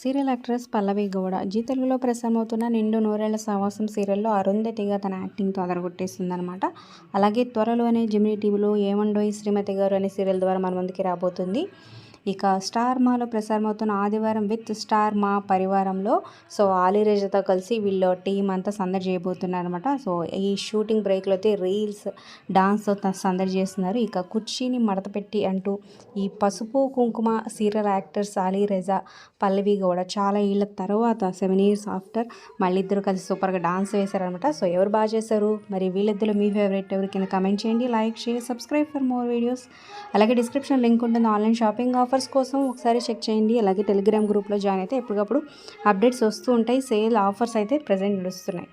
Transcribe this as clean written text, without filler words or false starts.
Serial actress పల్లవి Gowda G తెలుగులో ప్రసారమవుతున్న నిండు నూరేళ్ల సావాసం సీరియల్లో అరుంధతిగా తన యాక్టింగ్తో అదరగొట్టేస్తుందన్నమాట. అలాగే త్వరలోనే జెమినీ టీవీలో ఏమండోయ్ శ్రీమతి గారు అనే సీరియల్ ద్వారా మన ముందుకి రాబోతుంది. ఇక స్టార్ మాలో ప్రసారమవుతున్న ఆదివారం విత్ స్టార్ మా పరివారంలో ఆలీరేజాతో కలిసి వీళ్ళు టీం అంతా సందడి చేయబోతున్నారనమాట. ఈ షూటింగ్ బ్రేక్లో అయితే రీల్స్ డాన్స్తో సందడి చేస్తున్నారు. ఇక కుర్చీని మడతపెట్టి అంటూ ఈ పసుపు కుంకుమ సీరియల్ యాక్టర్స్ అలీరేజా పల్లవి గౌడ చాలా ఏళ్ళ తర్వాత 7 years ఆఫ్టర్ మళ్ళీ ఇద్దరు కలిసి సూపర్గా డాన్స్ వేశారనమాట. ఎవరు బాగా చేశారు, మరి వీళ్ళిద్దరు మీ ఫేవరెట్ ఎవరు కింద కమెంట్ చేయండి. Like, share, subscribe for more videos. అలాగే డిస్క్రిప్షన్ లింక్ ఉంటుంది. ఆన్లైన్ షాపింగ్ ఆఫర్స్ కోసం ఒకసారి చెక్ చేయండి. అలాగే టెలిగ్రామ్ గ్రూప్లో జాయిన్ అయితే ఎప్పటికప్పుడు అప్డేట్స్ వస్తూ ఉంటాయి. సేల్ ఆఫర్స్ అయితే ప్రజెంట్ నడుస్తున్నాయి.